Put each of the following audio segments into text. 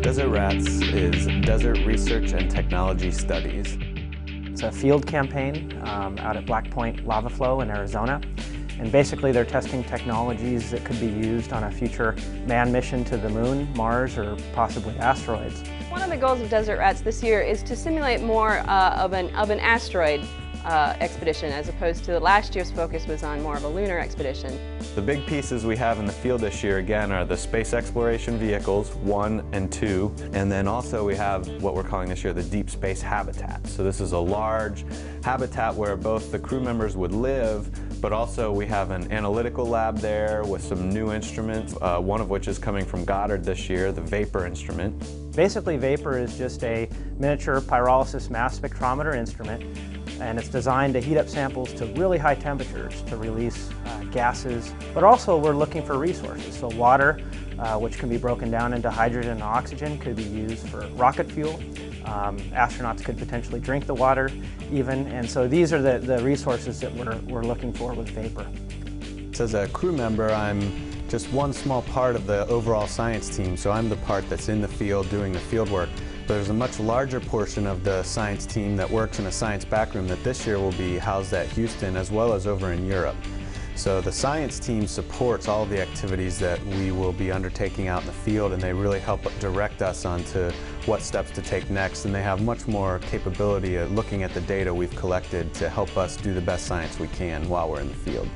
D-R.A.T.S is Desert Research and Technology Studies. It's a field campaign out at Black Point Lava Flow in Arizona. And basically they're testing technologies that could be used on a future manned mission to the moon, Mars, or possibly asteroids. One of the goals of D-R.A.T.S this year is to simulate more of an asteroid expedition, as opposed to last year's focus was on more of a lunar expedition. The big pieces we have in the field this year, again, are the space exploration vehicles, 1 and 2, and then also we have what we're calling this year the deep space habitat. So this is a large habitat where both the crew members would live, but also we have an analytical lab there with some new instruments, one of which is coming from Goddard this year, the VAPoR instrument. Basically, VAPoR is just a miniature pyrolysis mass spectrometer instrument, and it's designed to heat up samples to really high temperatures to release gases. But also we're looking for resources. So water, which can be broken down into hydrogen and oxygen, could be used for rocket fuel. Astronauts could potentially drink the water even, and so these are the resources that we're looking for with VAPoR. As a crew member, I'm just one small part of the overall science team, so I'm the part that's in the field doing the field work. But there's a much larger portion of the science team that works in a science backroom that this year will be housed at Houston as well as over in Europe. So the science team supports all of the activities that we will be undertaking out in the field, and they really help direct us onto what steps to take next, and they have much more capability at looking at the data we've collected to help us do the best science we can while we're in the field.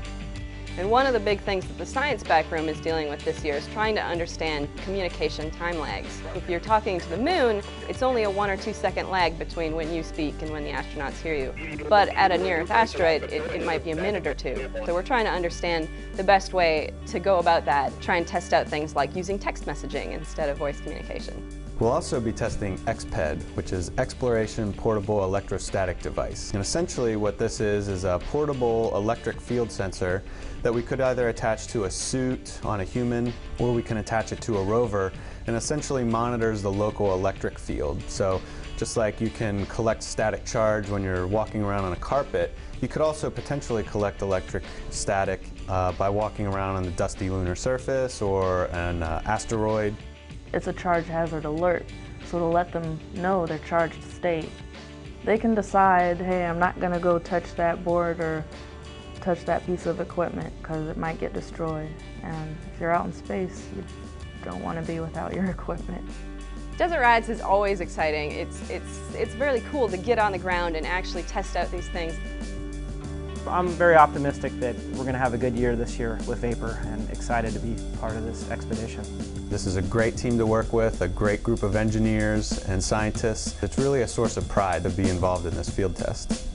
And one of the big things that the science backroom is dealing with this year is trying to understand communication time lags. If you're talking to the moon, it's only a 1 or 2 second lag between when you speak and when the astronauts hear you. But at a near-Earth asteroid, it might be a minute or 2. So we're trying to understand the best way to go about that, try and test out things like using text messaging instead of voice communication. We'll also be testing ExPED, which is Exploration Portable Electrostatic Device. And essentially what this is a portable electric field sensor that we could either attach to a suit on a human, or we can attach it to a rover, and essentially monitors the local electric field. So just like you can collect static charge when you're walking around on a carpet, you could also potentially collect electric static by walking around on the dusty lunar surface or an asteroid. It's a charge hazard alert, so to let them know their charged state. They can decide, hey, I'm not going to go touch that board or touch that piece of equipment because it might get destroyed. And if you're out in space, you don't want to be without your equipment. D-R.A.T.S is always exciting. It's really cool to get on the ground and actually test out these things. I'm very optimistic that we're going to have a good year this year with VAPoR, and excited to be part of this expedition. This is a great team to work with, a great group of engineers and scientists. It's really a source of pride to be involved in this field test.